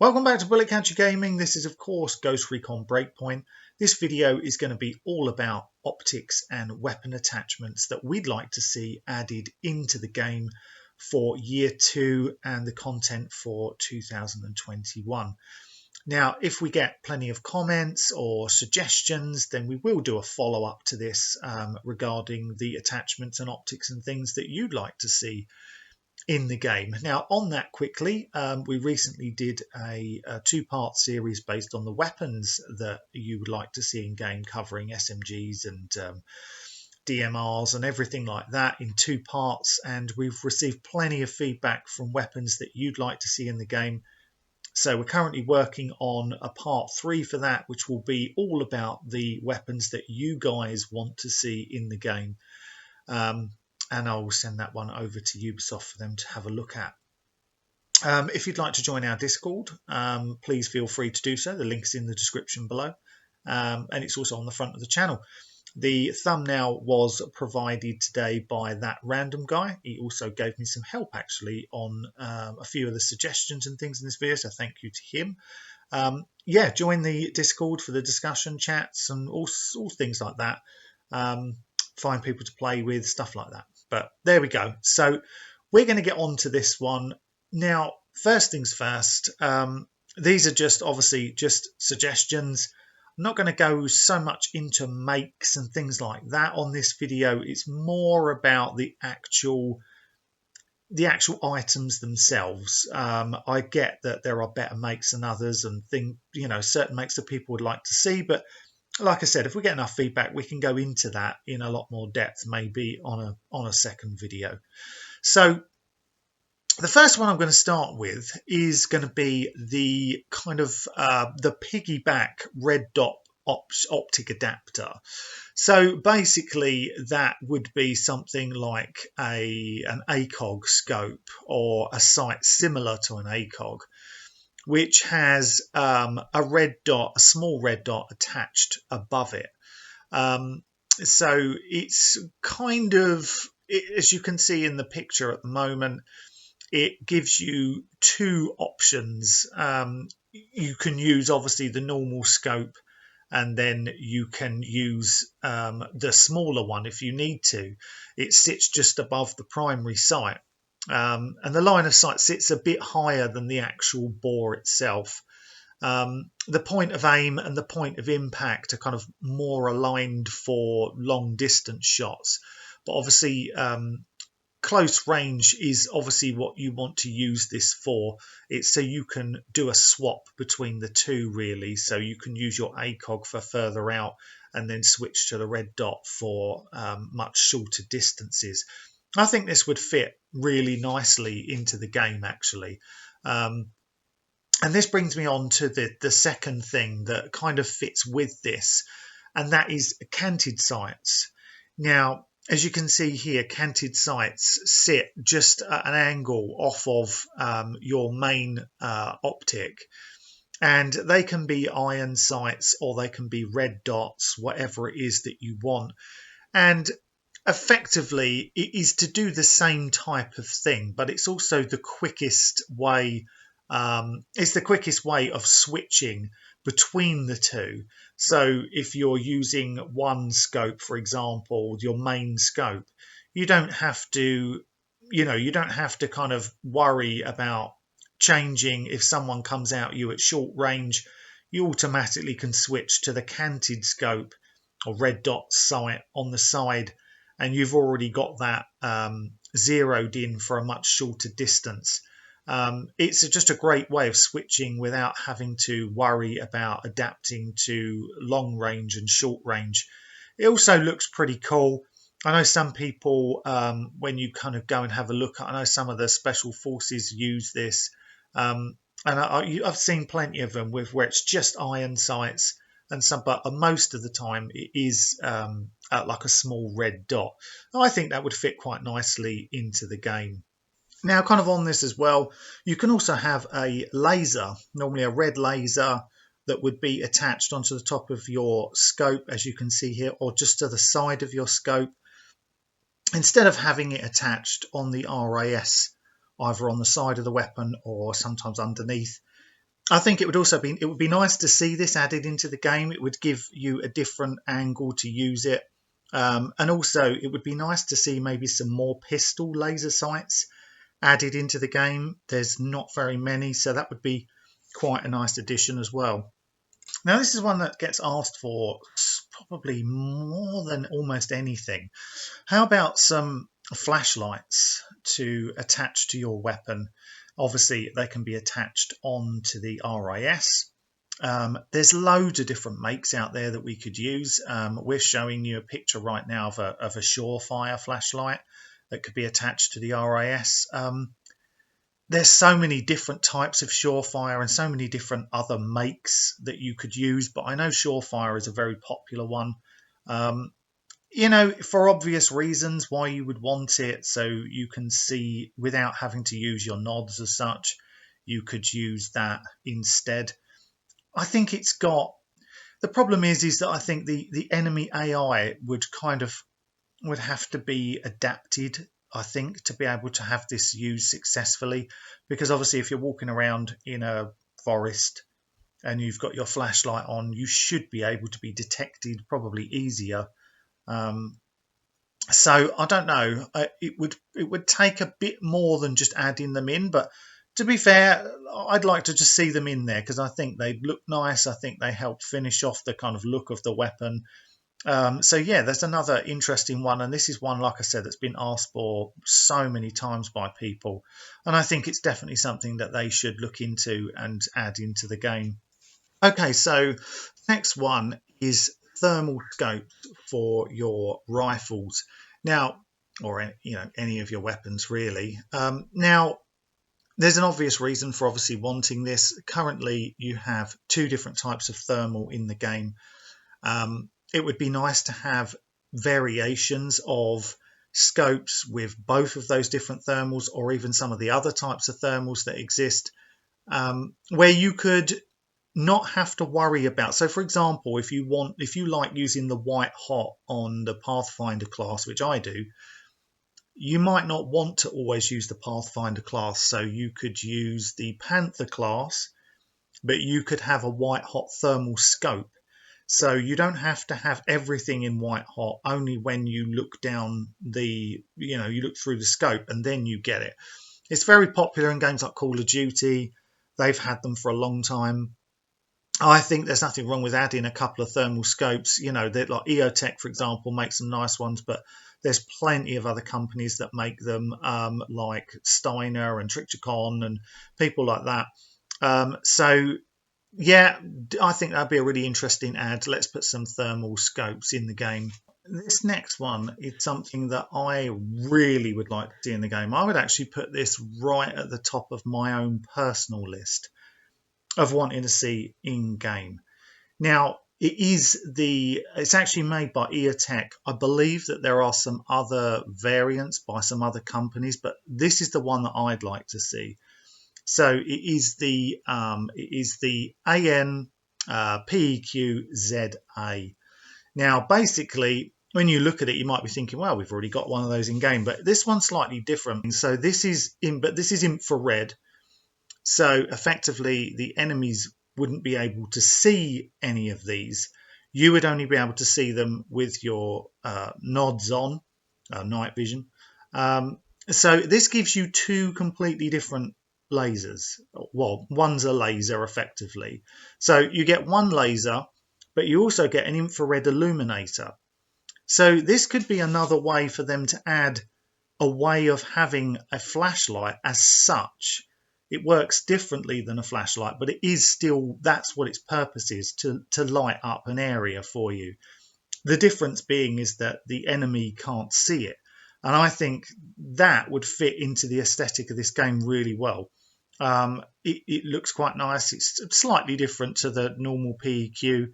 Welcome back to Bullet Catcher Gaming. This is of course Ghost Recon Breakpoint. This video is going to be all about optics and weapon attachments that we'd like to see added into the game for year 2 and the content for 2021. Now, if we get plenty of comments or suggestions, then we will do a follow-up to this regarding the attachments and optics and things that you'd like to see in the game. Now, on that quickly, we recently did a two-part series based on the weapons that you would like to see in game, covering SMGs and DMRs and everything like that in 2 parts, and we've received plenty of feedback from weapons that you'd like to see in the game. So we're currently working on a part 3 for that, which will be all about the weapons that you guys want to see in the game. And I will send that one over to Ubisoft for them to have a look at. If you'd like to join our Discord, please feel free to do so. The link's in the description below, and it's also on the front of the channel. The thumbnail was provided today by that random guy. He also gave me some help actually on a few of the suggestions and things in this video, so thank you to him. Yeah, join the Discord for the discussion chats and all things like that. Find people to play with, stuff like that. But there we go. So we're going to get on to this one. Now, first things first, these are just obviously just suggestions. I'm not going to go so much into makes and things like that on this video. It's more about the actual items themselves. I get that there are better makes than others and certain makes that people would like to see, but like I said, if we get enough feedback, we can go into that in a lot more depth, maybe on a second video. So the first one I'm going to start with is going to be the kind of the piggyback red dot optic adapter. So basically that would be something like an ACOG scope or a sight similar to an ACOG, which has a red dot, a small red dot attached above it. So it's kind of, as you can see in the picture at the moment, it gives you 2 options. You can use obviously the normal scope, and then you can use the smaller one if you need to. It sits just above the primary sight. And the line of sight sits a bit higher than the actual bore itself. The point of aim and the point of impact are kind of more aligned for long distance shots, but obviously close range is obviously what you want to use this for. It's so you can do a swap between the 2 really, so you can use your ACOG for further out and then switch to the red dot for much shorter distances. I think this would fit really nicely into the game actually. And this brings me on to the second thing that kind of fits with this, and that is canted sights. Now, as you can see here, canted sights sit just at an angle off of your main optic, and they can be iron sights or they can be red dots, whatever it is that you want. And effectively it is to do the same type of thing, but it's also the quickest way. It's the quickest way of switching between the 2. So if you're using one scope, for example, your main scope, you don't have to kind of worry about changing. If someone comes at you at short range, you automatically can switch to the canted scope or red dot sight on the side, and you've already got that zeroed in for a much shorter distance. It's just a great way of switching without having to worry about adapting to long range and short range. It also looks pretty cool. I know some people, when you kind of go and have a look, I know some of the special forces use this, and I've seen plenty of them where it's just iron sights, and but most of the time it is like a small red dot. I think that would fit quite nicely into the game. Now, kind of on this as well, you can also have a laser, normally a red laser, that would be attached onto the top of your scope, as you can see here, or just to the side of your scope, instead of having it attached on the RAS, either on the side of the weapon or sometimes underneath. I think it would be nice to see this added into the game. It would give you a different angle to use it. And also, it would be nice to see maybe some more pistol laser sights added into the game. There's not very many, so that would be quite a nice addition as well. Now, this is one that gets asked for probably more than almost anything. How about some flashlights to attach to your weapon? Obviously, they can be attached onto the RIS. There's loads of different makes out there that we could use. We're showing you a picture right now of a Surefire flashlight that could be attached to the RIS. There's so many different types of Surefire and so many different other makes that you could use, but I know Surefire is a very popular one. For obvious reasons why you would want it, so you can see without having to use your nods as such, you could use that instead. I think it's got, the problem is that I think the enemy AI would have to be adapted, I think, to be able to have this used successfully, because obviously if you're walking around in a forest and you've got your flashlight on, you should be able to be detected probably easier. So I don't know. It would take a bit more than just adding them in, but to be fair, I'd like to just see them in there because I think they look nice. I think they help finish off the kind of look of the weapon. So yeah, there's another interesting one, and this is one, like I said, that's been asked for so many times by people, and I think it's definitely something that they should look into and add into the game. Okay, so next one is thermal scopes for your rifles. Now, or any of your weapons really. Now, there's an obvious reason for obviously wanting this. Currently, you have two different types of thermal in the game. It would be nice to have variations of scopes with both of those different thermals, or even some of the other types of thermals that exist, where you could not have to worry about. So for example, if you like using the white hot on the Pathfinder class, which I do, you might not want to always use the Pathfinder class, so you could use the Panther class, but you could have a white hot thermal scope. So you don't have to have everything in white hot, only when you look down you look through the scope and then you get it. It's very popular in games like Call of Duty. They've had them for a long time. I think there's nothing wrong with adding a couple of thermal scopes. Like EOTech, for example, makes some nice ones, but there's plenty of other companies that make them, like Steiner and Tricticon and people like that. So yeah, I think that'd be a really interesting add. Let's put some thermal scopes in the game. This next one is something that I really would like to see in the game. I would actually put this right at the top of my own personal list of wanting to see in game. Now, it's actually made by EOTech. I believe that there are some other variants by some other companies, but this is the one that I'd like to see. So it is the AN PEQZA. Now, basically, when you look at it, you might be thinking, well, we've already got one of those in game, but this one's slightly different. So this is infrared. So effectively, the enemies wouldn't be able to see any of these. You would only be able to see them with your nods on, night vision. So this gives you two completely different lasers. Well, one's a laser effectively. So you get one laser, but you also get an infrared illuminator. So this could be another way for them to add a way of having a flashlight as such. It works differently than a flashlight, but it is still, that's what its purpose is, to light up an area for you. The difference being is that the enemy can't see it. And I think that would fit into the aesthetic of this game really well. It looks quite nice. It's slightly different to the normal PEQ,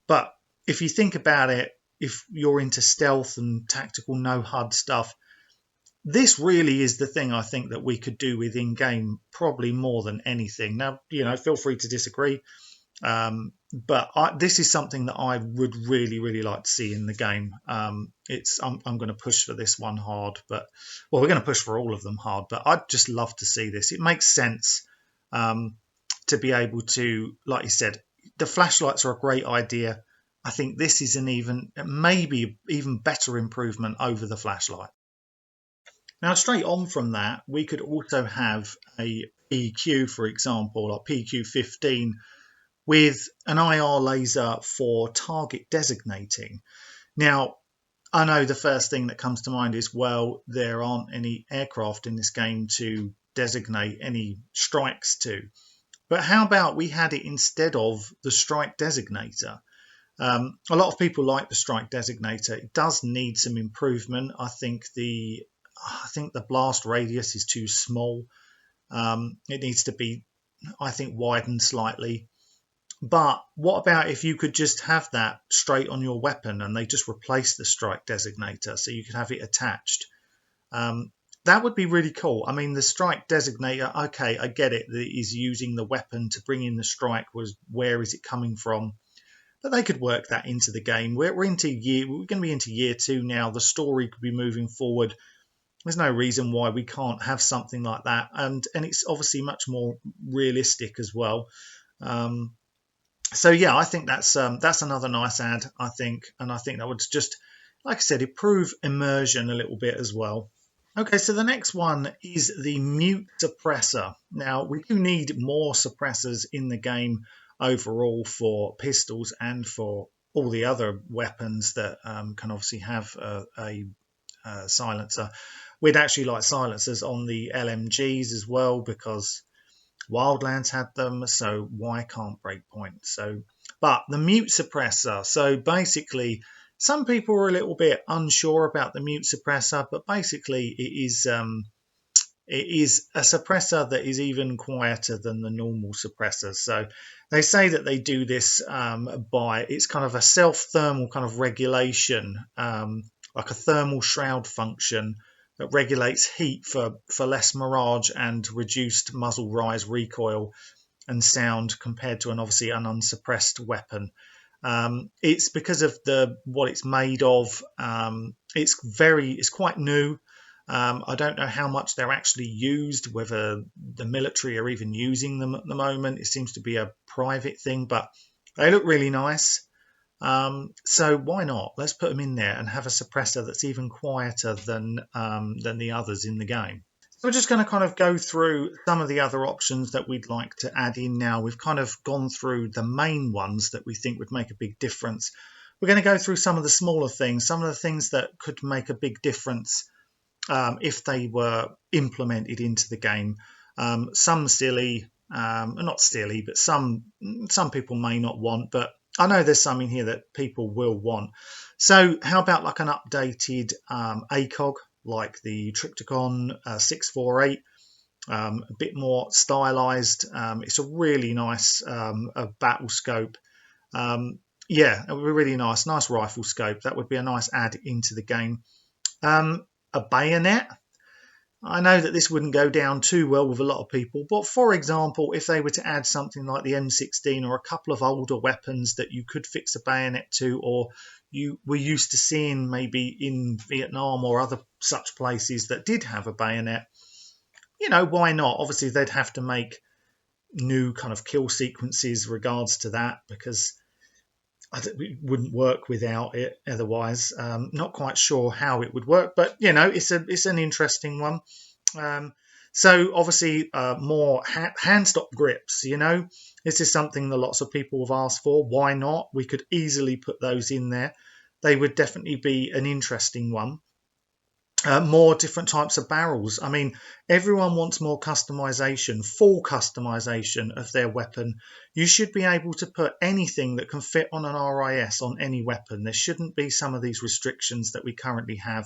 but if you think about it, if you're into stealth and tactical no HUD stuff, this really is the thing I think that we could do with in-game probably more than anything. Now, feel free to disagree, but this is something that I would really, really like to see in the game. I'm going to push for this one hard, we're going to push for all of them hard, but I'd just love to see this. It makes sense to to be able to, like you said, the flashlights are a great idea. I think this is maybe even better improvement over the flashlight. Now, straight on from that, we could also have a PQ, for example, or PQ15 with an IR laser for target designating. Now, I know the first thing that comes to mind is, well, there aren't any aircraft in this game to designate any strikes to. But how about we had it instead of the strike designator? A lot of people like the strike designator. It does need some improvement. I think the blast radius is too small. It needs to be, I think, widened slightly. But what about if you could just have that straight on your weapon and they just replace the strike designator so you could have it attached? That would be really cool. I mean, the strike designator, okay, I get it, that it is using the weapon to bring in the strike. Where is it coming from? But they could work that into the game. We're going to be into year 2 now. The story could be moving forward. There's no reason why we can't have something like that, and it's obviously much more realistic as well. So yeah, I think that's another nice add, I think, and I think that would just, like I said, improve immersion a little bit as well. Okay, so the next one is the mute suppressor. Now, we do need more suppressors in the game overall for pistols and for all the other weapons that can obviously have a silencer. We'd actually like silencers on the LMGs as well, because Wildlands had them, so why can't Breakpoint? But the mute suppressor, so basically some people are a little bit unsure about the mute suppressor, but basically it is a suppressor that is even quieter than the normal suppressors. So they say that they do this by, it's kind of a self-thermal kind of regulation, like a thermal shroud function that regulates heat for less mirage and reduced muzzle rise recoil and sound compared to obviously an unsuppressed weapon. It's because of what it's made of. It's quite new. I don't know how much they're actually used, whether the military are even using them at the moment. It seems to be a private thing, but they look really nice. So why not? Let's put them in there and have a suppressor that's even quieter than the others in the game. So we're just going to kind of go through some of the other options that we'd like to add in now. We've kind of gone through the main ones that we think would make a big difference. We're going to go through some of the smaller things, some of the things that could make a big difference if they were implemented into the game. Some silly, not silly, but some people may not want, but I know there's some in here that people will want. So how about like an updated ACOG, like the Triptychon 648, a bit more stylized. It's a really nice battle scope. Yeah, it would be really nice rifle scope. That would be a nice add into the game. A bayonet. I know that this wouldn't go down too well with a lot of people, but for example, if they were to add something like the M16 or a couple of older weapons that you could fix a bayonet to, or you were used to seeing maybe in Vietnam or other such places that did have a bayonet, why not? Obviously, they'd have to make new kind of kill sequences regards to that, because it wouldn't work without it otherwise. Not quite sure how it would work, but it's an interesting one. So obviously more hand stop grips. This is something that lots of people have asked for. Why not? We could easily put those in there. They would definitely be an interesting one. More different types of barrels. I mean, everyone wants more customization, full customization of their weapon. You should be able to put anything that can fit on an RIS on any weapon. There shouldn't be some of these restrictions that we currently have.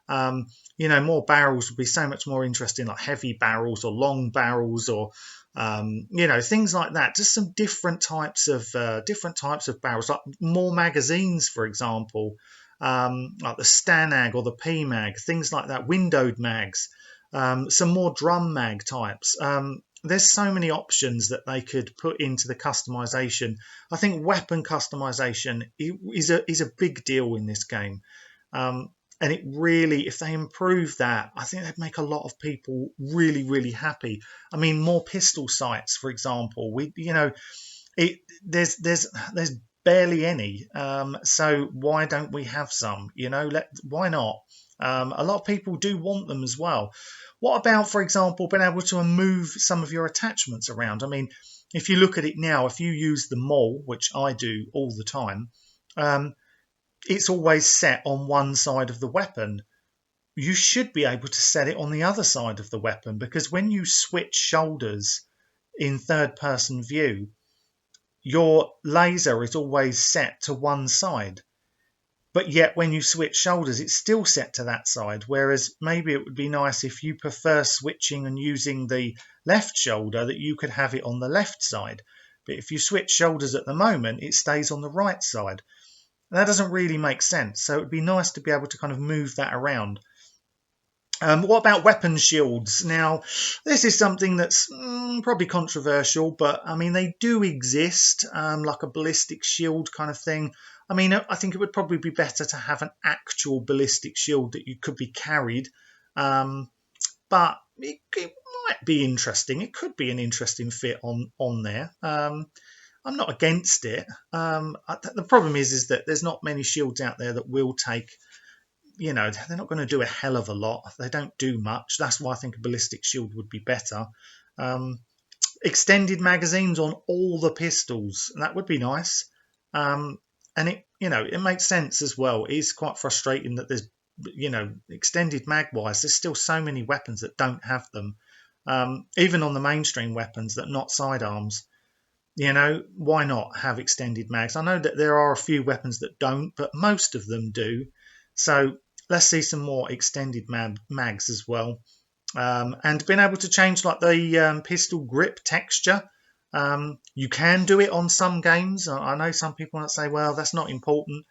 More barrels would be so much more interesting, like heavy barrels or long barrels, or things like that. Just some different types of barrels, like more magazines, for example. Like the Stanag or the PMag, things like that, windowed mags, some more drum mag types. There's so many options that they could put into the customization. I think weapon customization is a big deal in this game. And it really, if they improve that, I think they'd make a lot of people really, really happy. I mean, more pistol sights, for example. There's barely any. So why don't we have some? Why not? A lot of people do want them as well. What about, for example, being able to move some of your attachments around? I mean, if you look at it now, if you use the maul, which I do all the time, um, it's always set on one side of the weapon. You should be able to set it on the other side of the weapon, because when you switch shoulders in third person view, your laser is always set to one side. But yet when you switch shoulders, it's still set to that side. Whereas maybe it would be nice, if you prefer switching and using the left shoulder, that you could have it on the left side. But if you switch shoulders at the moment, it stays on the right side. That doesn't really make sense. So it'd be nice to be able to kind of move that around. What about weapon shields? Now, this is something that's probably controversial, but I mean, they do exist, like a ballistic shield kind of thing. I mean, I think it would probably be better to have an actual ballistic shield that you could be carried, but it might be interesting. It could be an interesting fit on there. I'm not against it. The problem is that there's not many shields out there that will take. They're not going to do a hell of a lot. They don't do much. That's why I think a ballistic shield would be better. Extended magazines on all the pistols. That would be nice. And it makes sense as well. It is quite frustrating that there's, extended mag wise, there's still so many weapons that don't have them. Even on the mainstream weapons that are not sidearms. Why not have extended mags? I know that there are a few weapons that don't, but most of them do. So let's see some more extended mags as well. And being able to change like the pistol grip texture. You can do it on some games. I know some people might say, well, that's not important.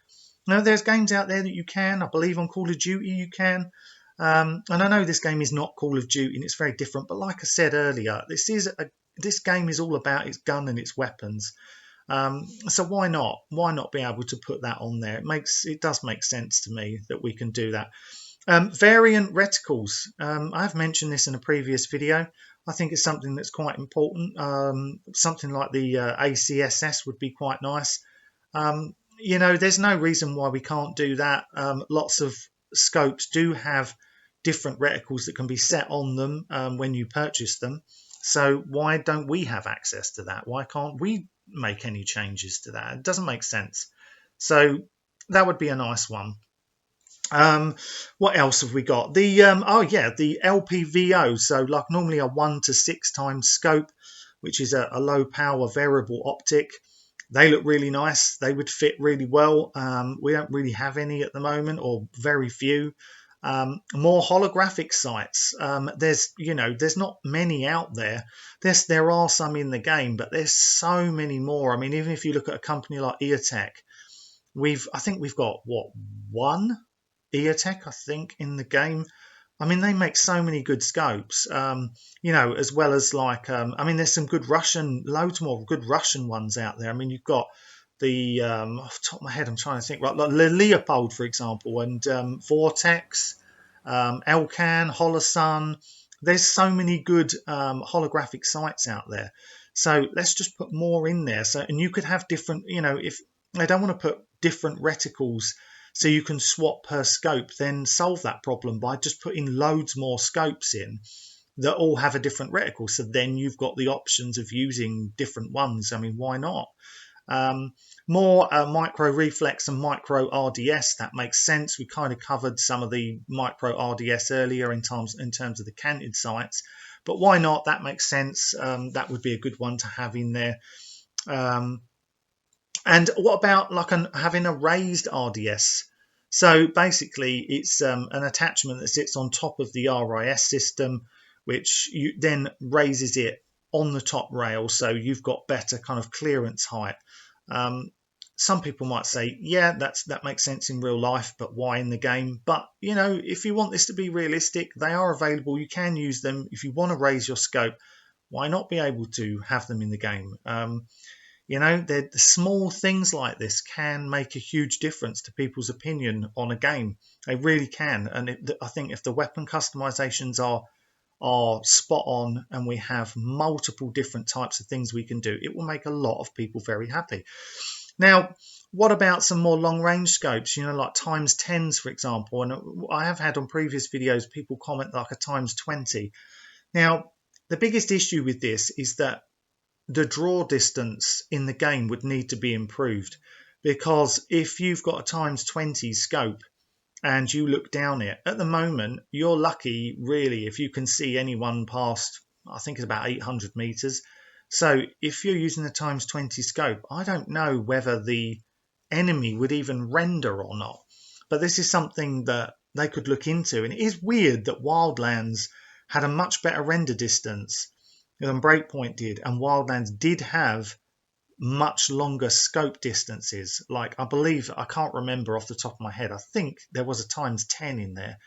No, there's games out there that you can. I believe on Call of Duty you can. And I know this game is not Call of Duty and it's very different. But like I said earlier, this game is all about its gun and its weapons. So why not? Why not be able to put that on there? It does make sense to me that we can do that. Variant reticles. I've mentioned this in a previous video. I think it's something that's quite important. Something like the ACSS would be quite nice. There's no reason why we can't do that. Lots of scopes do have different reticles that can be set on them when you purchase them. So why don't we have access to that? Why can't we make any changes to that? It doesn't make sense. So that would be a nice one. What else have we got? The LPVO. So like normally a 1 to 6 times scope, which is a low power variable optic. They look really nice. They would fit really well. We don't really have any at the moment, or very few. More holographic sights. There's not many out there. There are some in the game, but there's so many more. I mean, even if you look at a company like EOTech, I think we've got one EOTech, I think, in the game. I mean, they make so many good scopes, as well as there's some good loads more good Russian ones out there. I mean, you've got the, off the top of my head, I'm trying to think, like Leopold, for example, and Vortex, Elcan, Holosun. There's so many good holographic sights out there. So let's just put more in there. And you could have different, if they don't want to put different reticles so you can swap per scope, then solve that problem by just putting loads more scopes in that all have a different reticle. So then you've got the options of using different ones. I mean, why not? More micro reflex and micro RDS. That makes sense. We kind of covered some of the micro RDS earlier in terms of the canted sights, but why not? That makes sense. That would be a good one to have in there. And what about having a raised RDS? So basically, it's an attachment that sits on top of the RIS system, which then raises it on the top rail, so you've got better kind of clearance height. Some people might say, yeah, that makes sense in real life, but why in the game? But if you want this to be realistic, they are available. You can use them if you want to raise your scope. Why not be able to have them in the game? You know, the small things like this can make a huge difference to people's opinion on a game. They really can. And I think if the weapon customizations are spot on and we have multiple different types of things we can do, it will make a lot of people very happy. Now, what about some more long range scopes, you know, like times 10s, for example? And I have had on previous videos people comment like a times 20. Now, the biggest issue with this is that the draw distance in the game would need to be improved, because if you've got a times 20 scope and you look down it, at the moment, you're lucky really if you can see anyone past, I think it's about 800 meters. So if you're using the times 20 scope, I don't know whether the enemy would even render or not. But this is something that they could look into. And it is weird that Wildlands had a much better render distance than Breakpoint did, and Wildlands did have much longer scope distances. Like, I believe, I can't remember off the top of my head, I think there was a times 10 in there.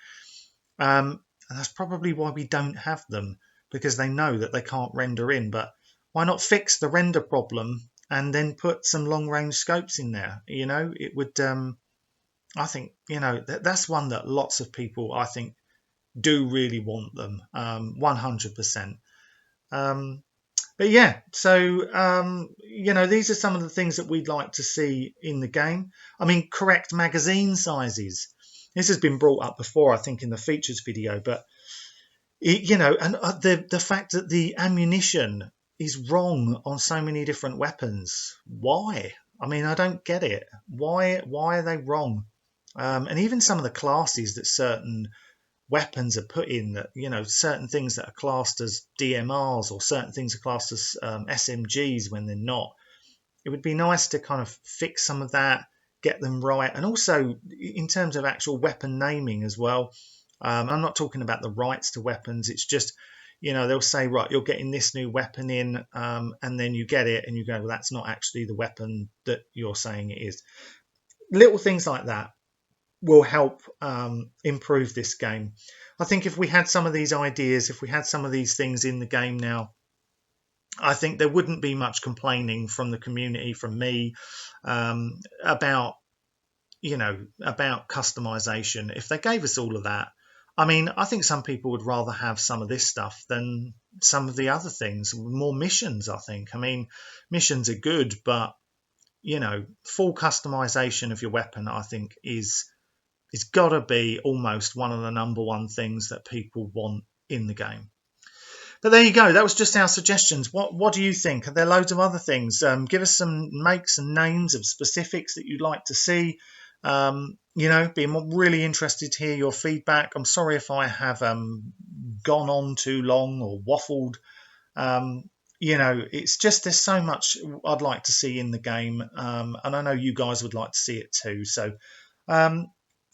And that's probably why we don't have them, because they know that they can't render in. But why not fix the render problem and then put some long range scopes in there? You know, it would, I think, you know, that's one that lots of people, I think, do really want them, 100%. But yeah, so, you know, these are some of the things that we'd like to see in the game. I mean, correct magazine sizes. This has been brought up before, I think, in the features video, but, you know, and the fact that the ammunition is wrong on so many different weapons. Why? I mean, I don't get it. Why are they wrong? And even some of the classes that certain weapons are put in, that, you know, certain things that are classed as DMRs or certain things are classed as SMGs when they're not. It would be nice to kind of fix some of that, get them right. And also in terms of actual weapon naming as well. I'm not talking about the rights to weapons. It's just, you know, they'll say, right, you're getting this new weapon in, and then you get it and you go, well, that's not actually the weapon that you're saying it is. Little things like that will help improve this game. I think if we had some of these ideas, if we had some of these things in the game now, I think there wouldn't be much complaining from the community, from me, about, you know, about customization. If they gave us all of that, I mean, I think some people would rather have some of this stuff than some of the other things. More missions, I think. I mean, missions are good, but, you know, full customization of your weapon, I think, it's got to be almost one of the number one things that people want in the game. But there you go. That was just our suggestions. What do you think? Are there loads of other things? Give us some makes and names of specifics that you'd like to see. You know, be really interested to hear your feedback. I'm sorry if I have gone on too long or waffled. You know, it's just there's so much I'd like to see in the game, and I know you guys would like to see it too. So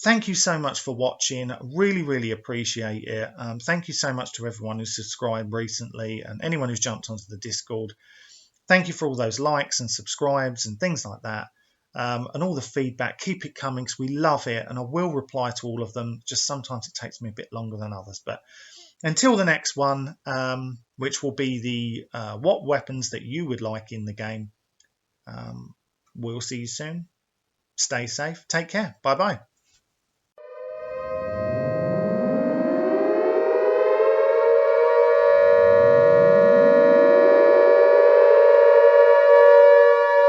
thank you so much for watching. Really appreciate it. Thank you so much to everyone who's subscribed recently and anyone who's jumped onto the Discord. Thank you for all those likes and subscribes and things like that, and all the feedback. Keep it coming because we love it, and I will reply to all of them. Just sometimes it takes me a bit longer than others. But until the next one, which will be the what weapons that you would like in the game, we'll see you soon. Stay safe. Take care. Bye-bye.